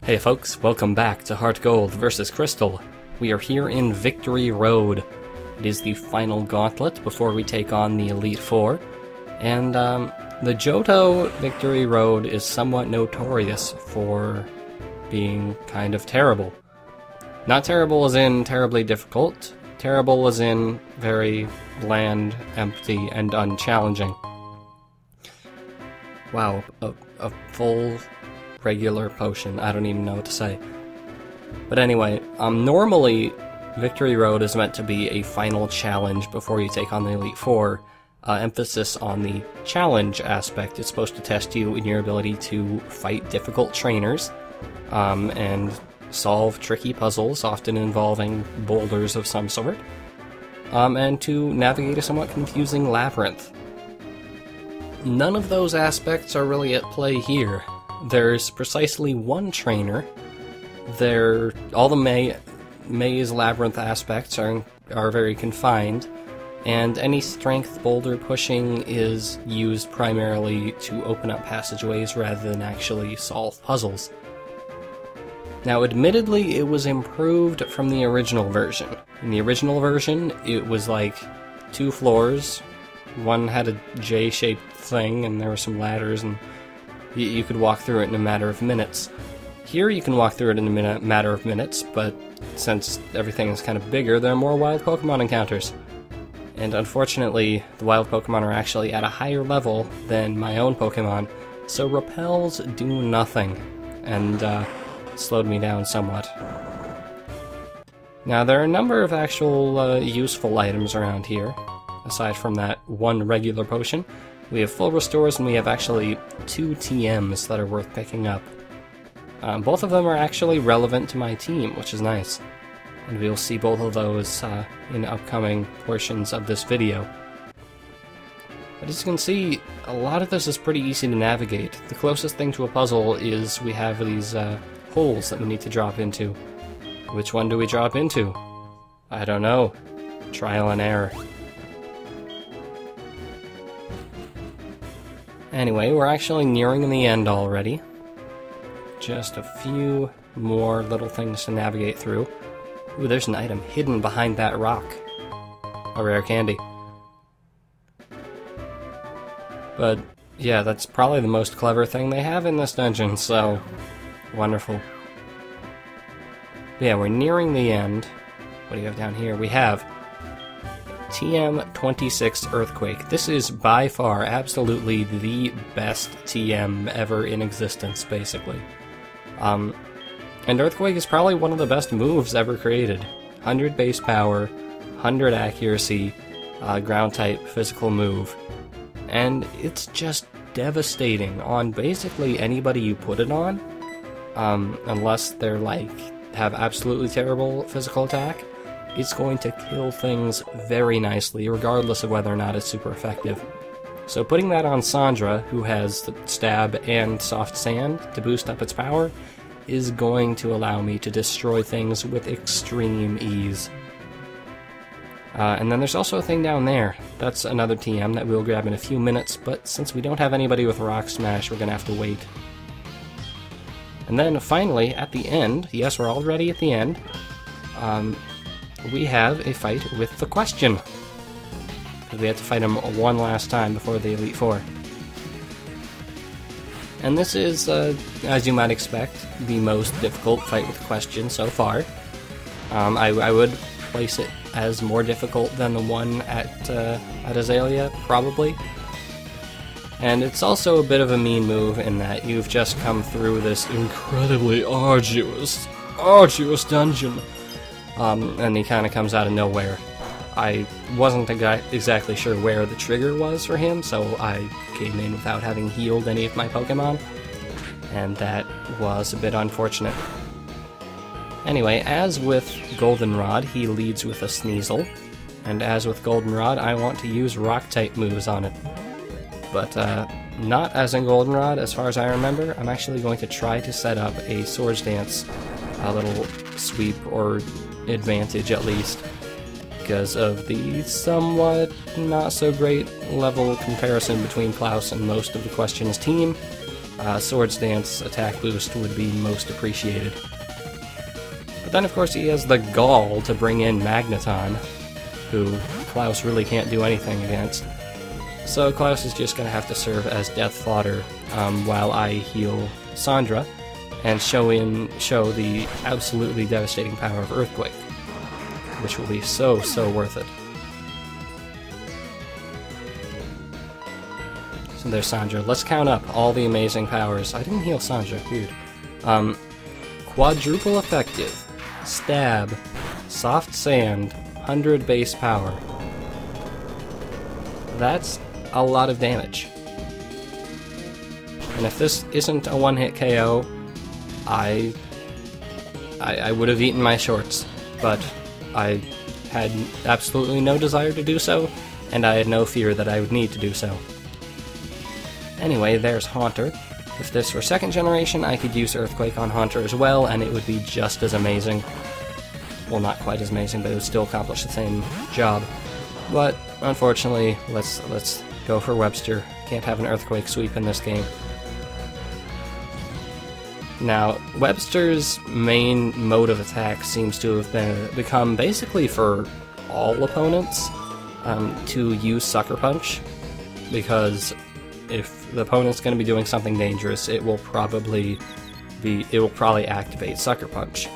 Hey folks, welcome back to HeartGold vs. Crystal. We are here in Victory Road. It is the final gauntlet before we take on the Elite Four. And the Johto Victory Road is somewhat notorious for being kind of terrible. Not terrible as in terribly difficult, terrible as in very bland, empty, and unchallenging. Wow, a full regular potion. I don't even know what to say. But anyway, normally Victory Road is meant to be a final challenge before you take on the Elite Four. Emphasis on the challenge aspect. It's supposed to test you in your ability to fight difficult trainers and solve tricky puzzles, often involving boulders of some sort, and to navigate a somewhat confusing labyrinth. None of those aspects are really at play here. There's precisely one trainer. All the maze labyrinth aspects are very confined, and any strength boulder pushing is used primarily to open up passageways rather than actually solve puzzles. Now, admittedly, it was improved from the original version. In the original version, it was like 2 floors. One had a J-shaped thing, and there were some ladders, and you could walk through it in a matter of minutes. Here you can walk through it in a matter of minutes, but since everything is kind of bigger, there are more wild Pokémon encounters. And unfortunately, the wild Pokémon are actually at a higher level than my own Pokémon, so repels do nothing, and slowed me down somewhat. Now, there are a number of actual useful items around here, aside from that one regular potion. We have full restores, and we have actually 2 TMs that are worth picking up. Both of them are actually relevant to my team, which is nice. And we'll see both of those in upcoming portions of this video. But as you can see, a lot of this is pretty easy to navigate. The closest thing to a puzzle is we have these holes that we need to drop into. Which one do we drop into? I don't know. Trial and error. Anyway, we're actually nearing the end already. Just a few more little things to navigate through. Ooh, there's an item hidden behind that rock. A rare candy. But, yeah, that's probably the most clever thing they have in this dungeon, so wonderful. But yeah, we're nearing the end. What do you have down here? We have TM26 Earthquake. This is by far absolutely the best TM ever in existence, basically. And Earthquake is probably one of the best moves ever created. 100 base power, 100 accuracy, ground type physical move. And it's just devastating on basically anybody you put it on, unless they're have absolutely terrible physical attack. It's going to kill things very nicely, regardless of whether or not it's super effective. So putting that on Sandra, who has the stab and soft sand to boost up its power, is going to allow me to destroy things with extreme ease. And then there's also a thing down there. That's another TM that we'll grab in a few minutes, but since we don't have anybody with Rock Smash, we're going to have to wait. And then finally, at the end, yes, we're already at the end, we have a fight with the Question. Because we had to fight him one last time before the Elite Four. And this is, as you might expect, the most difficult fight with the Question so far. I would place it as more difficult than the one at Azalea, probably. And it's also a bit of a mean move in that you've just come through this incredibly arduous dungeon. And he kind of comes out of nowhere. I wasn't exactly sure where the trigger was for him, so I came in without having healed any of my Pokemon, and that was a bit unfortunate. Anyway, as with Goldenrod, he leads with a Sneasel, and as with Goldenrod, I want to use Rock-type moves on it. But not as in Goldenrod, as far as I remember. I'm actually going to try to set up a Swords Dance, a little sweep, or advantage at least, because of the somewhat not so great level comparison between Klaus and most of the Question's team. Swords Dance attack boost would be most appreciated. But then, of course, he has the gall to bring in Magneton, who Klaus really can't do anything against. So Klaus is just going to have to serve as death fodder while I heal Sandra and show the absolutely devastating power of Earthquake, which will be so worth it. So there's Sandra. Let's count up all the amazing powers. I didn't heal Sandra, weird. Quadruple effective, stab, soft sand, 100 base power. That's a lot of damage. And if this isn't a one-hit KO, I would have eaten my shorts, but I had absolutely no desire to do so, and I had no fear that I would need to do so. Anyway, there's Haunter. If this were second generation, I could use Earthquake on Haunter as well, and it would be just as amazing. Well, not quite as amazing, but it would still accomplish the same job. But, unfortunately, let's go for Webster. Can't have an Earthquake sweep in this game. Now, Webster's main mode of attack seems to have become, basically for all opponents, to use Sucker Punch, because if the opponent's going to be doing something dangerous, it will probably activate Sucker Punch.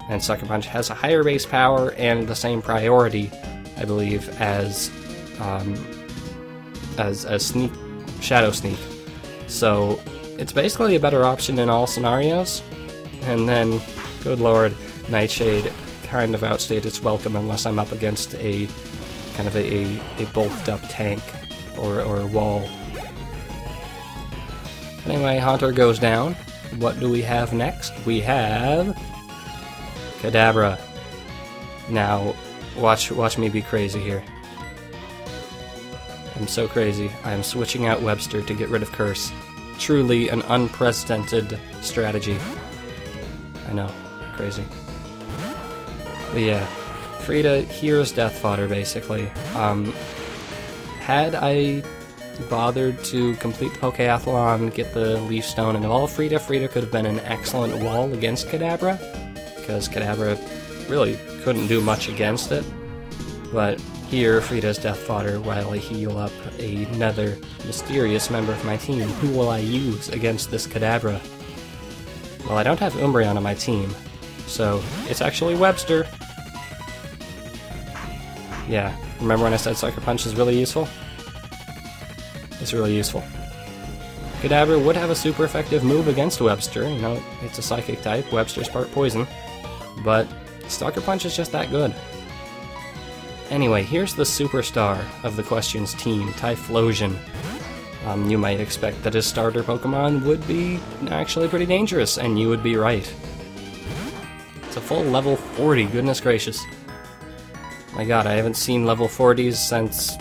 And Sucker Punch has a higher base power and the same priority, I believe, as Sneak, Shadow Sneak. So it's basically a better option in all scenarios. And then, good lord, Nightshade kind of outstayed its welcome unless I'm up against a kind of a bulked up tank or wall. Anyway, Haunter goes down. What do we have next? We have KADABRA. Now, watch me be crazy here. I'm so crazy. I am switching out Webster to get rid of Curse. Truly an unprecedented strategy. I know, crazy. But yeah, Frida here's death fodder basically. Had I bothered to complete the Pokéathlon, get the Leaf Stone, and evolve Frida, Frida could have been an excellent wall against KADABRA, because KADABRA really couldn't do much against it. But here, Frida's death fodder while I heal up another mysterious member of my team. Who will I use against this KADABRA? Well, I don't have Umbreon on my team, so it's actually Webster. Yeah, remember when I said Sucker Punch is really useful? It's really useful. KADABRA would have a super effective move against Webster, you know, it's a psychic type, Webster's part poison, but Sucker Punch is just that good. Anyway, here's the superstar of the questions team, TYPHLOSION. You might expect that his starter Pokemon would be actually pretty dangerous, and you would be right. It's a full level 40, goodness gracious. My god, I haven't seen level 40s since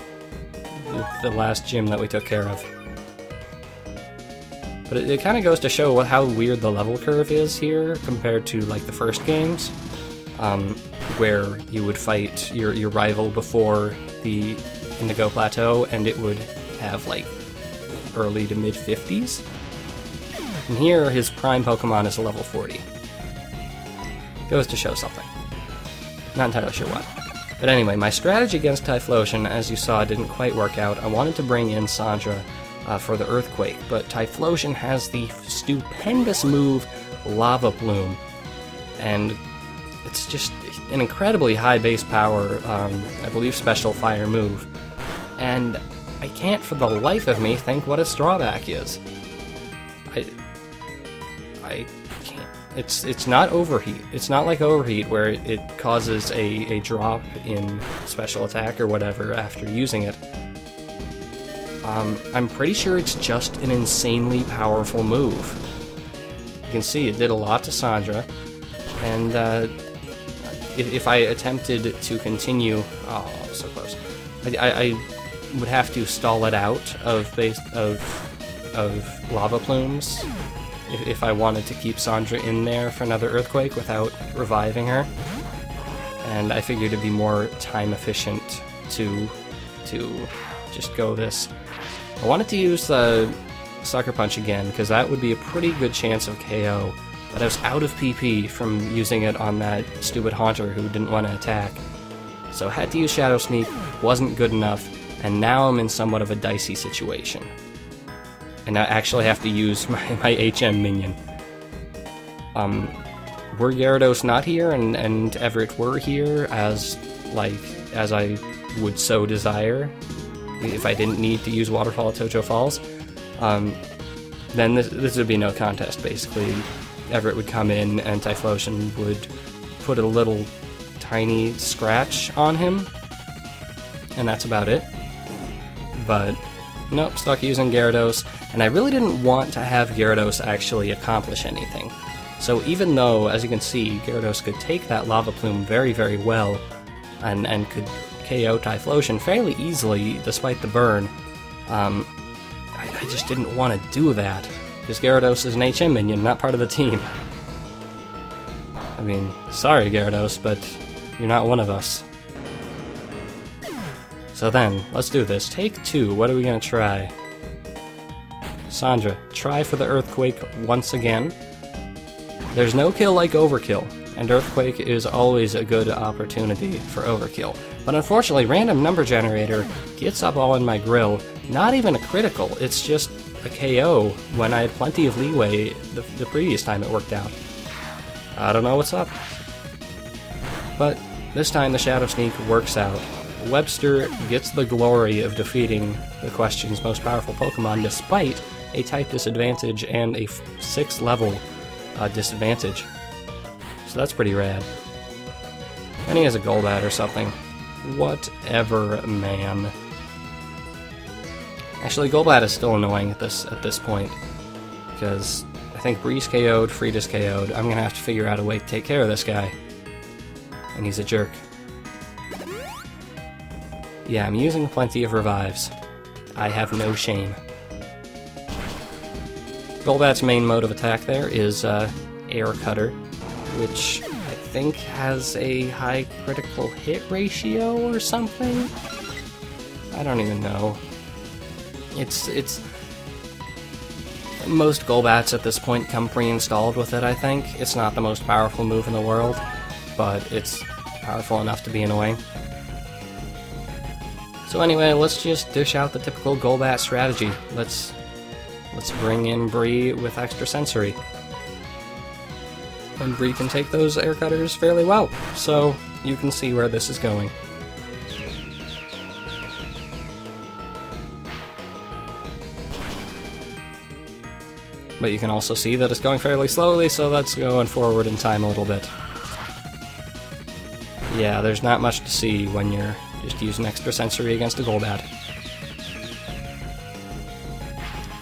the last gym that we took care of. But it kind of goes to show how weird the level curve is here compared to like the first games, where you would fight your rival before the Indigo Plateau and it would have like early to mid 50s. And here his prime Pokemon is a level 40. Goes to show something. Not entirely sure what. But anyway, my strategy against TYPHLOSION, as you saw, didn't quite work out. I wanted to bring in Sandra for the Earthquake, but TYPHLOSION has the stupendous move Lava Plume. And it's just an incredibly high base power, I believe special fire move. And I can't for the life of me think what its drawback is. I can't. It's not Overheat. It's not like Overheat where it causes a drop in special attack or whatever after using it. I'm pretty sure it's just an insanely powerful move. You can see it did a lot to Sandra, and if I attempted to continue, oh, so close, I would have to stall it out of Lava Plumes if I wanted to keep Sandra in there for another Earthquake without reviving her. And I figured it'd be more time efficient to just go this. I wanted to use Sucker Punch again, because that would be a pretty good chance of KO, but I was out of PP from using it on that stupid Haunter who didn't want to attack. So I had to use Shadow Sneak, wasn't good enough, and now I'm in somewhat of a dicey situation. And I actually have to use my HM minion. Were Gyarados not here and Everett were here as I would so desire, if I didn't need to use Waterfall at Tojo Falls, then this would be no contest, basically. Everett would come in and Typhlosion would put a little tiny scratch on him, and that's about it. But nope, stuck using Gyarados, and I really didn't want to have Gyarados actually accomplish anything. So even though, as you can see, Gyarados could take that Lava Plume very, very well, and could KO Typhlosion fairly easily despite the burn, I just didn't want to do that, because Gyarados is an HM minion, not part of the team. I mean, sorry Gyarados, but you're not one of us. So then, let's do this. Take 2, what are we gonna try? Sandra, try for the Earthquake once again. There's no kill like Overkill, and Earthquake is always a good opportunity for Overkill. But unfortunately, Random Number Generator gets up all in my grill. Not even a critical, it's just a KO when I had plenty of leeway the previous time it worked out. I don't know what's up. But this time the Shadow Sneak works out. Webster gets the glory of defeating the question's most powerful Pokemon despite a type disadvantage and a 6th level disadvantage. So that's pretty rad. And he has a Golbat or something. Whatever, man. Actually, Golbat is still annoying at this point, because I think Breeze KO'd, Frieda's KO'd. I'm gonna have to figure out a way to take care of this guy. And he's a jerk. Yeah, I'm using plenty of revives. I have no shame. Golbat's main mode of attack there is Air Cutter, which I think has a high critical hit ratio or something? I don't even know. It's most Golbats at this point come pre-installed with it, I think. It's not the most powerful move in the world, but it's powerful enough to be annoying. So anyway, let's just dish out the typical Golbat strategy. Let's bring in Bree with extra sensory. And Bree can take those air cutters fairly well, so you can see where this is going. But you can also see that it's going fairly slowly, so that's going forward in time a little bit. Yeah, there's not much to see when you're just using extra sensory against a Golbat.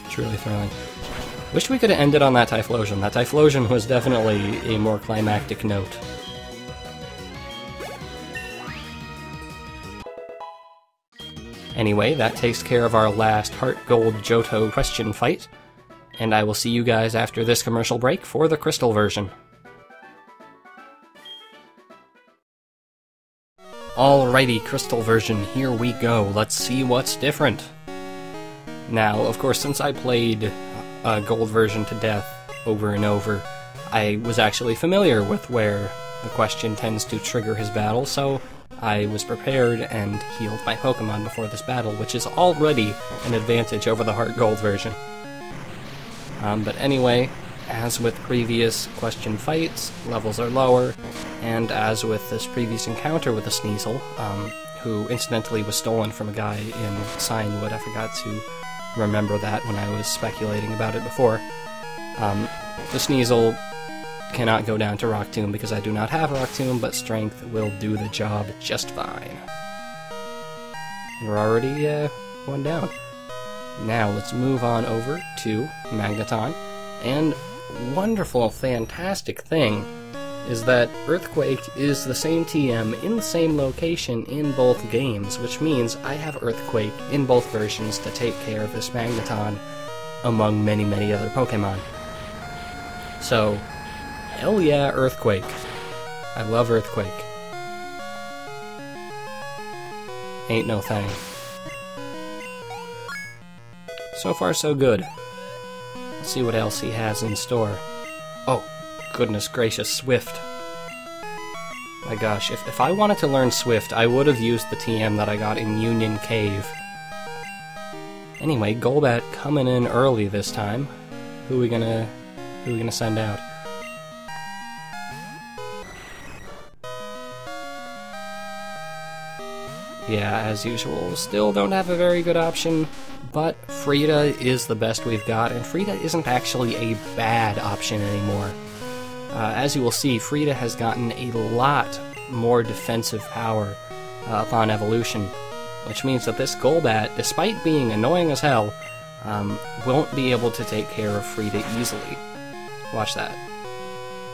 Truly thrilling. Wish we could have ended on that Typhlosion. That Typhlosion was definitely a more climactic note. Anyway, that takes care of our last HeartGold Johto question fight, and I will see you guys after this commercial break for the Crystal version. Alrighty, Crystal version, here we go. Let's see what's different. Now, of course, since I played Gold version to death over and over, I was actually familiar with where the question tends to trigger his battle, so I was prepared and healed my Pokemon before this battle, which is already an advantage over the HeartGold version. But anyway, as with previous question fights, levels are lower, and as with this previous encounter with the Sneasel, who incidentally was stolen from a guy in Signwood, I forgot to remember that when I was speculating about it before, the Sneasel cannot go down to Rock Tomb because I do not have Rock Tomb, but Strength will do the job just fine. We're already one down. Now let's move on over to Magneton, and wonderful, fantastic thing is that Earthquake is the same TM in the same location in both games, which means I have Earthquake in both versions to take care of this Magneton among many, many other Pokemon. So, hell yeah, Earthquake. I love Earthquake. Ain't no thing. So far, so good. Let's see what else he has in store. Oh, goodness gracious, Swift. My gosh, if I wanted to learn Swift, I would have used the TM that I got in Union Cave. Anyway, Golbat coming in early this time. Who we gonna send out? Yeah, as usual, still don't have a very good option, but Frida is the best we've got, and Frida isn't actually a bad option anymore. As you will see, Frida has gotten a lot more defensive power upon evolution, which means that this Golbat, despite being annoying as hell, won't be able to take care of Frida easily. Watch that.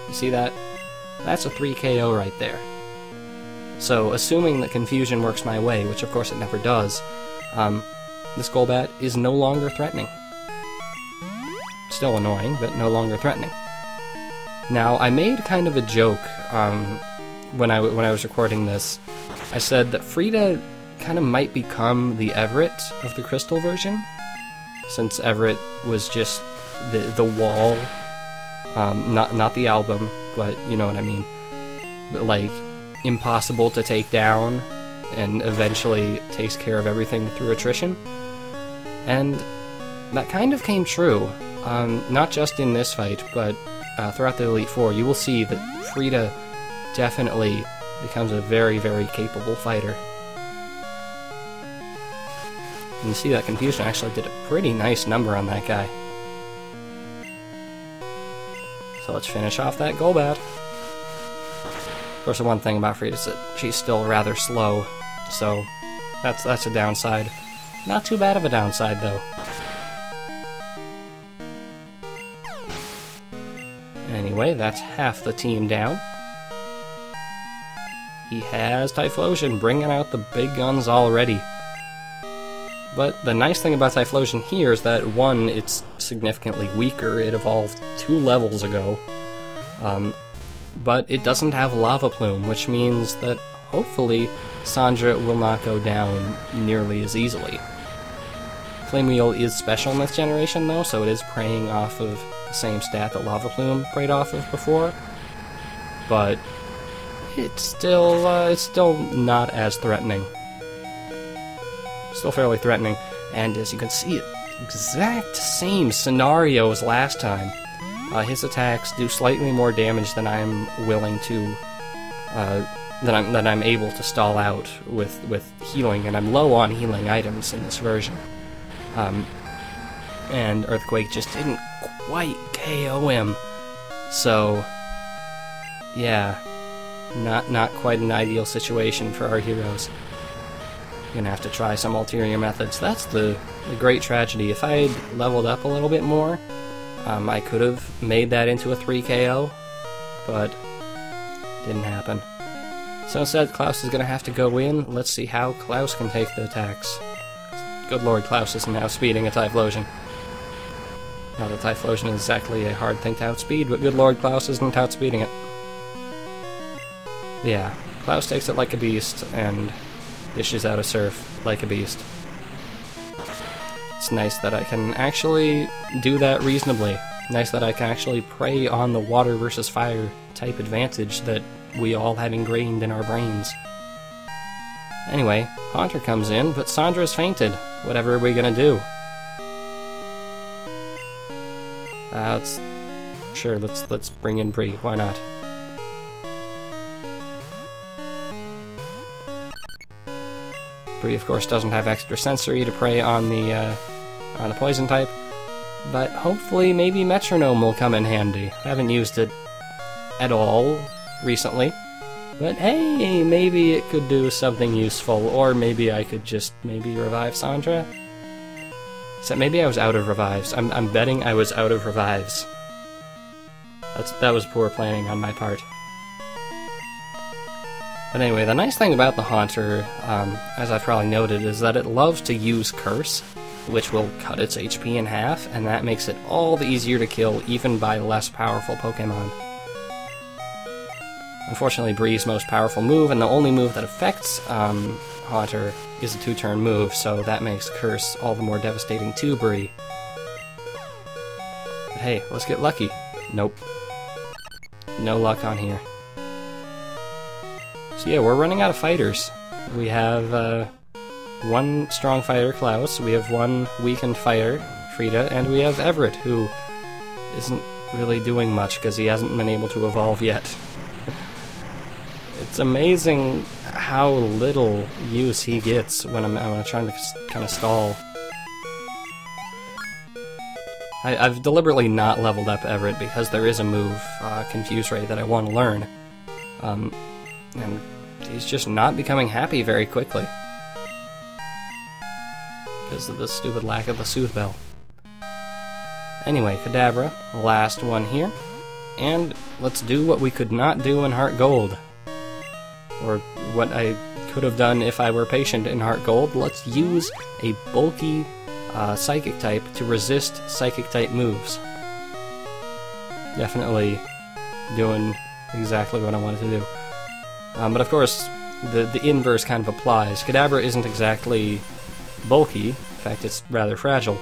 You see that? That's a 3 KO right there. So, assuming that Confusion works my way, which of course it never does, this Golbat is no longer threatening. Still annoying, but no longer threatening. Now, I made kind of a joke when I was recording this. I said that Frida kind of might become the Everett of the Crystal version, since Everett was just the wall, not the album, but you know what I mean. But, like, impossible to take down, and eventually takes care of everything through attrition. And that kind of came true, not just in this fight, but throughout the Elite Four. You will see that Frida definitely becomes a very, very capable fighter. And you see that Confusion actually did a pretty nice number on that guy. So let's finish off that Golbat. Of course, the one thing about Frida is that she's still rather slow, so that's a downside. Not too bad of a downside, though. Anyway, that's half the team down. He has Typhlosion bringing out the big guns already. But the nice thing about Typhlosion here is that, one, it's significantly weaker. It evolved 2 levels ago. But it doesn't have Lava Plume, which means that hopefully Sandra will not go down nearly as easily. Flame Wheel is special in this generation, though, so it is preying off of the same stat that Lava Plume preyed off of before. But it's still not as threatening. Still fairly threatening, and as you can see, exact same scenario as last time. His attacks do slightly more damage than I'm willing to, than I'm able to stall out with healing, and I'm low on healing items in this version. And Earthquake just didn't quite KO him, so yeah, not quite an ideal situation for our heroes. Gonna have to try some ulterior methods. That's the great tragedy. If I had leveled up a little bit more, I could have made that into a 3 KO, but didn't happen. So instead, Klaus is going to have to go in. Let's see how Klaus can take the attacks. Good lord, Klaus is now speeding a Typhlosion. Not that Typhlosion is exactly a hard thing to outspeed, but good lord, Klaus isn't outspeeding it. Yeah, Klaus takes it like a beast, and dishes out a Surf like a beast. It's nice that I can actually do that reasonably. Nice that I can actually prey on the water versus fire type advantage that we all have ingrained in our brains. Anyway, Haunter comes in, but Sandra's fainted. Whatever are we gonna do? Let's bring in Bree. Why not? Bree, of course, doesn't have extra sensory to prey on the poison type, but hopefully maybe Metronome will come in handy. I haven't used it at all recently, but hey, maybe it could do something useful, or maybe I could just revive Sandra. So maybe I was out of revives. I'm betting I was out of revives. That was poor planning on my part. But anyway, the nice thing about the Haunter, as I've probably noted, is that it loves to use Curse, which will cut its HP in half, and that makes it all the easier to kill, even by less powerful Pokemon. Unfortunately, Bree's most powerful move, and the only move that affects Haunter, is a 2-turn move, so that makes Curse all the more devastating to Bree. Hey, let's get lucky. Nope. No luck on here. So yeah, we're running out of fighters. We have one strong fighter, Klaus, we have one weakened fighter, Frida, and we have Everett, who isn't really doing much because he hasn't been able to evolve yet. It's amazing how little use he gets when I'm trying to kind of stall. I've deliberately not leveled up Everett because there is a move, Confuse Ray, that I want to learn. And he's just not becoming happy very quickly. Because of the stupid lack of the Soothe Bell. Anyway, Kadabra, last one here. And let's do what we could not do in HeartGold. Or what I could have done if I were patient in HeartGold. Let's use a bulky Psychic type to resist Psychic type moves. Definitely doing exactly what I wanted to do. But of course, the inverse kind of applies. Kadabra isn't exactly bulky, in fact it's rather fragile.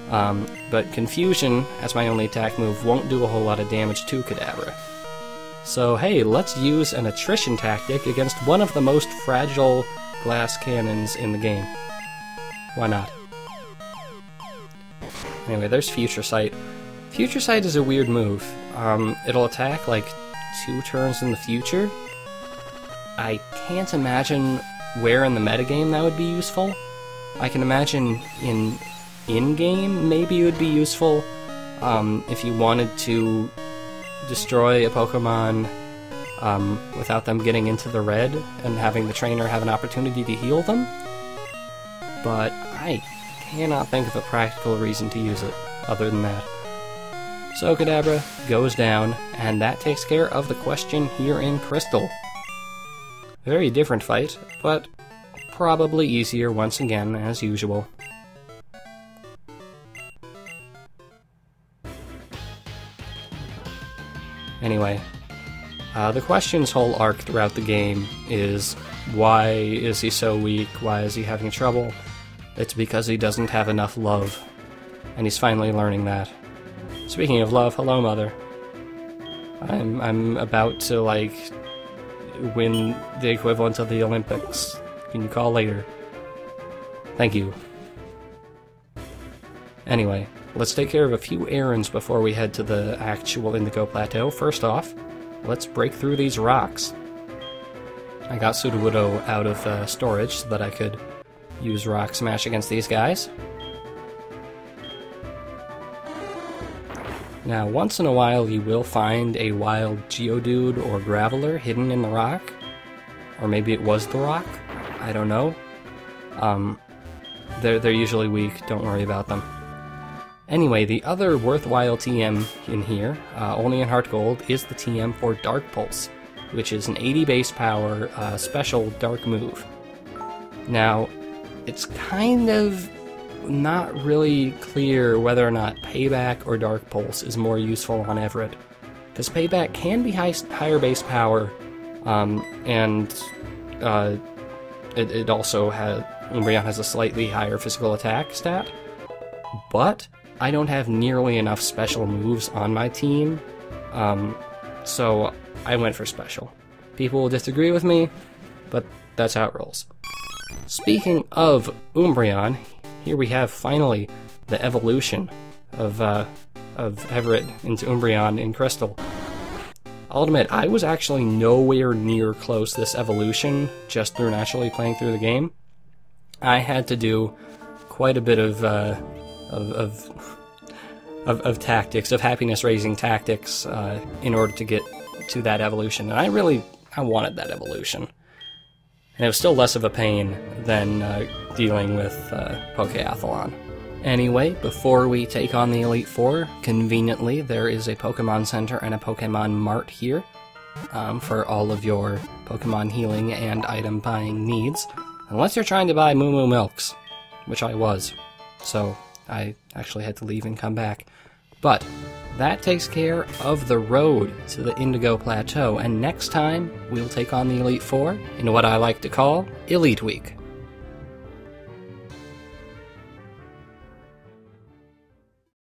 But Confusion, as my only attack move, won't do a whole lot of damage to Kadabra. So hey, let's use an attrition tactic against one of the most fragile glass cannons in the game. Why not? Anyway, there's Future Sight. Future Sight is a weird move. It'll attack like 2 turns in the future. I can't imagine where in the metagame that would be useful. I can imagine in-game maybe it would be useful if you wanted to destroy a Pokemon without them getting into the red and having the trainer have an opportunity to heal them. But I cannot think of a practical reason to use it other than that. So Kadabra goes down, and that takes care of the question here in Crystal. Very different fight, but probably easier once again, as usual. Anyway, the question's whole arc throughout the game is, why is he so weak? Why is he having trouble? It's because he doesn't have enough love, and he's finally learning that. Speaking of love, hello, Mother. I'm about to, like, win the equivalent of the Olympics. Can you call later? Thank you. Anyway, let's take care of a few errands before we head to the actual Indigo Plateau. First off, let's break through these rocks. I got Sudowoodo out of storage so that I could use Rock Smash against these guys. Now, once in a while you will find a wild Geodude or Graveler hidden in the rock. Or maybe it was the rock? I don't know. They're usually weak, don't worry about them. Anyway, the other worthwhile TM in here, only in HeartGold, is the TM for Dark Pulse, which is an 80 base power special dark move. Now, it's kind of not really clear whether or not Payback or Dark Pulse is more useful on Everett, because Payback can be higher base power, and it also has, Umbreon has a slightly higher physical attack stat, but I don't have nearly enough special moves on my team, so I went for special. People will disagree with me, but that's how it rolls. Speaking of Umbreon, here we have finally the evolution of Everett into Umbreon in Crystal. I'll admit, I was actually nowhere near close this evolution just through naturally playing through the game. I had to do quite a bit of tactics, of happiness-raising tactics, in order to get to that evolution, and I wanted that evolution. And it was still less of a pain than dealing with Pokéathlon. Anyway, before we take on the Elite Four, conveniently there is a Pokemon Center and a Pokemon Mart here for all of your Pokemon healing and item buying needs. Unless you're trying to buy Moo Moo Milks, which I was. So I actually had to leave and come back. But that takes care of the road to the Indigo Plateau, and next time we'll take on the Elite Four in what I like to call Elite Week.